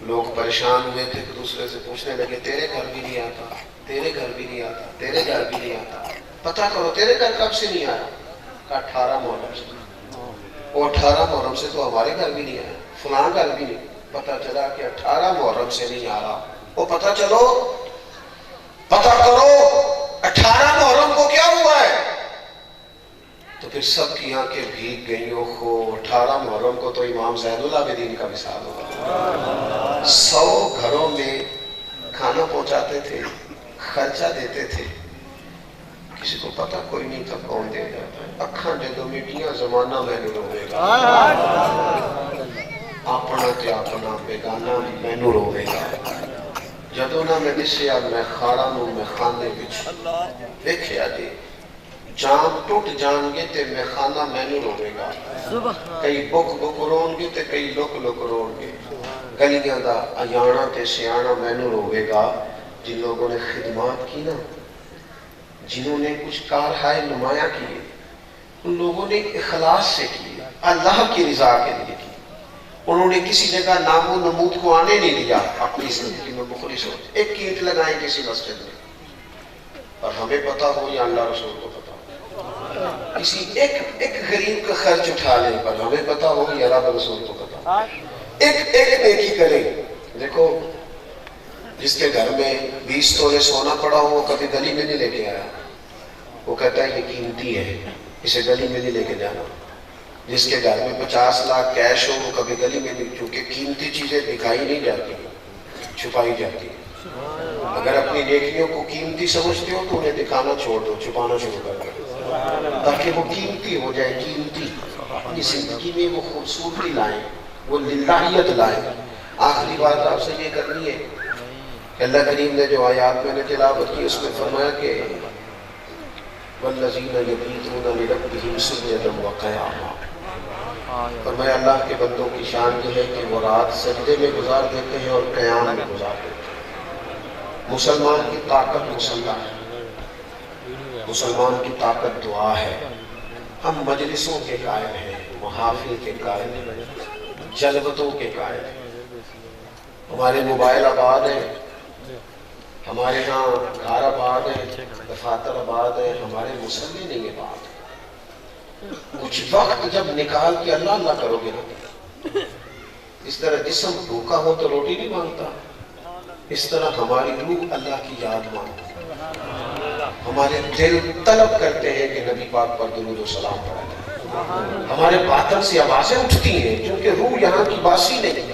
لوگ پریشان ہوئے تھے، ایک دوسرے سے پوچھنے لگے تیرے گھر بھی نہیں آتا، تیرے گھر بھی نہیں آتا، تیرے گھر بھی نہیں آتا، پتہ کرو تیرے گھر کب سے نہیں آیا؟ کہا 18 محرم سے۔ وہ 18 محرم سے تو ہمارے گھر بھی نہیں آیا، فلاں گھر بھی نہیں۔ پتہ چلا کہ 18 محرم سے نہیں آ رہا، وہ پتہ کرو 18 محرم کو کیا ہوا ہے؟ تو پھر سب کی آنکھیں بھیگ گئیں، اوہو 18 محرم کو تو امام زین العابدین کا وصال ہوگا۔ 100 گھروں میں کھانا پہنچاتے تھے، خرچہ دیتے تھے، کسی کو پتہ کوئی نہیں تھا کون دے جاتا ہے۔ اکھاں جدوں میٹیاں زمانہ مینوں روے گا، اپنا تے اپنا بیگانہ مینوں روے گا، جدوں نہ میں دسیا میں خاراں نوں میں خانے وچ ویکھیا جی، جام ٹوٹ جان گے تے میں خانہ مینوں روے گا، کئی بک رون گے تے کئی لک رون گے، گلیاں دا ایانا تے سیانا مینوں روے گا۔ جن لوگوں نے خدمات کی نا، جنہوں نے کچھ کارہائے نمایاں کیے، ان لوگوں نے اخلاص سے کیے، اللہ کی رضا کے لیے کی، انہوں نے کسی جگہ نام و نمود کو آنے نہیں دیا، اپنی زندگی میں مخلص ہو۔ ایک اینٹ لگائیں کسی مسجد میں، اور ہمیں پتہ ہو یا اللہ رسول کو پتہ ہو، کسی ایک غریب کا خرچ اٹھا لیں پر ہمیں پتہ ہو یا اللہ رسول کو پتہ ہو، ایک نیکی کریں۔ دیکھو جس کے گھر میں 20 تولے سونا پڑا ہو، وہ کبھی گلی میں نہیں لے کے آیا، وہ کہتا ہے یہ قیمتی ہے، اسے گلی میں نہیں لے کے جانا۔ جس کے گھر میں 50 لاکھ کیش ہو، وہ کبھی گلی میں نہیں، کیونکہ قیمتی چیزیں دکھائی نہیں جاتی، چھپائی جاتی۔ اگر اپنی نیکیوں کو قیمتی سمجھتے ہو تو انہیں دکھانا چھوڑ دو، چھپانا شروع کر دو، تاکہ وہ قیمتی ہو جائے، قیمتی۔ اپنی زندگی میں وہ خوبصورتی لائیں، وہ للہیت لائیں۔ آخری بات آپ سے یہ کرنی ہے کہ اللہ کریم نے جو آیات میں نے تلاوت کی، اس میں فرمایا کہ وَالَّذِينَ يَبِيتُونَ لِرَبِّهِمْ سُجَّدًا وَقِيَامًا، فرمایا اللہ کے بندوں کی شان یہ ہے کہ وہ رات سجدے میں گزار دیتے ہیں اور قیام میں گزار دیتے ہیں۔ مسلمان کی طاقت مصلی ہے، مسلمان کی طاقت دعا ہے۔ ہم مجلسوں کے قائل ہیں، محافل کے قائل ہیں، جلوتوں کے قائل ہیں، ہمارے موبائل آباد ہیں، ہمارے ہاں گھر آباد ہے، دفاتر آباد ہے، ہمارے مسلح نہیں آباد ہے۔ کچھ وقت جب نکال کے اللہ اللہ کرو گے نا، اس طرح جسم بھوکا ہو تو روٹی نہیں مانگتا، اس طرح ہماری روح اللہ کی یاد مانگتا، ہمارے دل طلب کرتے ہیں کہ نبی پاک پر درود و سلام پڑھا جائے، ہمارے باطن سے آوازیں اٹھتی ہیں کیونکہ روح یہاں کی باسی نہیں۔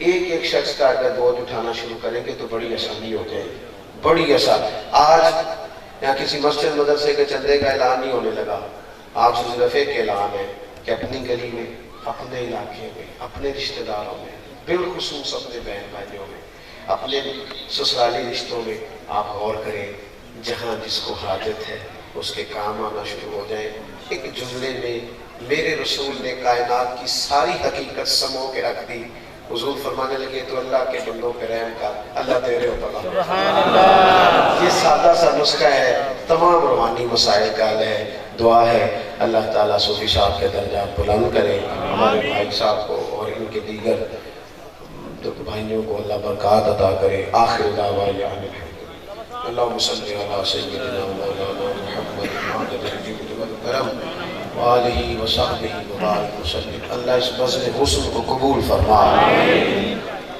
ایک ایک شخص کا اگر بوجھ اٹھانا شروع کریں گے تو بڑی آسانی ہو جائے گی، بڑی آسان۔ آج یہاں کسی مسجد مدرسے کے چندے کا اعلان نہیں ہونے لگا، آپ سے دفعے کے اعلان ہے کہ اپنی گلی میں، اپنے علاقے میں، اپنے رشتہ داروں میں، بالخصوص اپنے بہن بھائیوں میں، اپنے سسرالی رشتوں میں آپ غور کریں، جہاں جس کو حاجت ہے اس کے کام آنا شروع ہو جائیں۔ ایک جملے میں میرے رسول نے کائنات کی ساری حقیقت سمو کے رکھ دی۔ حضور فرمانے لگے تو اللہ کے بندوں پہ رحم کر، اللہ تیرے اوپر سبحان اللہ۔ یہ سادہ سا نسخہ ہے، تمام روحانی مسائل کا حل ہے۔ دعا ہے اللہ تعالیٰ صوفی صاحب کے درجات بلند کرے، ہمارے بھائی صاحب کو اور ان کے دیگر بھائیوں کو اللہ برکات عطا کرے۔ آخر دعوانا اللہم صلی علی سیدنا مولانا محمد معدن الجود والکرم وآلہ وصحبہ وبارک وسلم۔ اللہ اس بذل حسن کو قبول فرما۔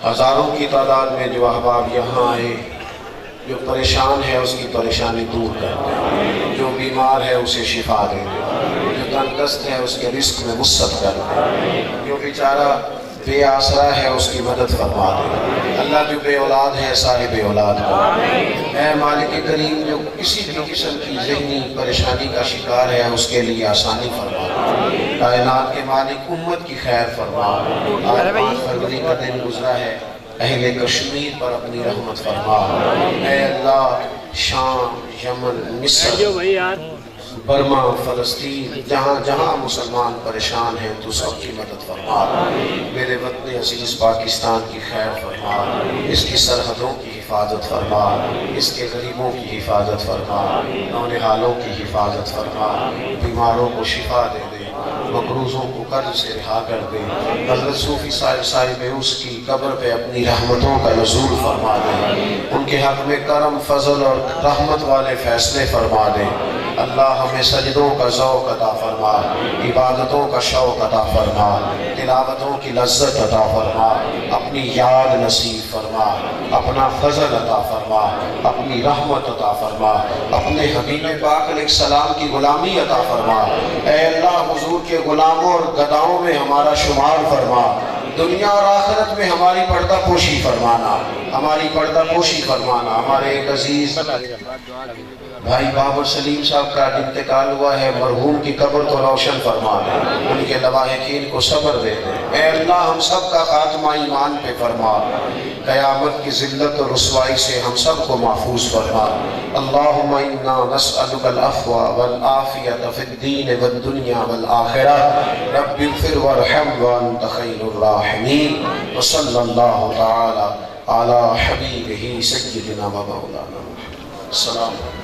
ہزاروں کی تعداد میں جو احباب یہاں آئے، جو پریشان ہے اس کی پریشانی دور کر دے، جو بیمار ہے اسے شفا دے دے، جو تنگدست ہے اس کے رزق میں وسعت کر دے، جو بیچارہ بے آسرا ہے اس کی مدد فرما دے۔ اللہ جو بے اولاد ہے صاحب اولاد کر، اے مالک کریم جو کسی بھی قسم کی ذہنی پریشانی کا شکار ہے اس کے لیے آسانی فرما دے۔ کائنات کے مالک امت کی خیر فرما۔ آج 5 فروری کا دن گزرا ہے، اہل کشمیر پر اپنی رحمت فرما۔ اے اللہ شام، یمن، مصر، برما، فلسطین، جہاں جہاں مسلمان پریشان ہیں تو سب کی مدد فرما۔ میرے وطن عزیز پاکستان کی خیر فرما، اس کی سرحدوں کی حفاظت فرما، اس کے غریبوں کی حفاظت فرما، نونہالوں کی حفاظت فرما، بیماروں کو شفا دے دے، مقروضوں کو قرض سے رہا کر دے۔ حضرت صوفی صاحب اس کی قبر پہ اپنی رحمتوں کا نزول فرما دے، ان کے حق میں کرم، فضل اور رحمت والے فیصلے فرما دے۔ اللہ ہمیں سجدوں کا ذوق عطا فرما، عبادتوں کا شوق عطا فرما، تلاوتوں کی لذت عطا فرما، اپنی یاد نصیب فرما، اپنا فضل عطا فرما، اپنی رحمت عطا فرما، اپنے حبیب پاک علیہ السلام کی غلامی عطا فرما۔ اے اللہ حضور کے غلاموں اور گداؤں میں ہمارا شمار فرما، دنیا اور آخرت میں ہماری پردہ پوشی فرمانا، ہماری پردہ پوشی فرمانا۔ ہمارے ایک عزیز بھائی بابر سلیم صاحب کا انتقال ہوا ہے، مرحوم کی قبر کو روشن فرما دے، ان کے لواحقین کو صبر دے دے۔ اے اللہ ہم سب کا خاتمہ ایمان پہ فرما، قیامت کی ذلت اور رسوائی سے ہم سب کو محفوظ فرما۔ اللہم انا نسألک العفو والعافیۃ فی الدین والدنیا والآخرہ، رب اغفر وارحم وانت خیر الراحمین، وصلی اللہ تعالی علی حبیبہ سیدنا و مولانا محمد۔ السلام علیکم۔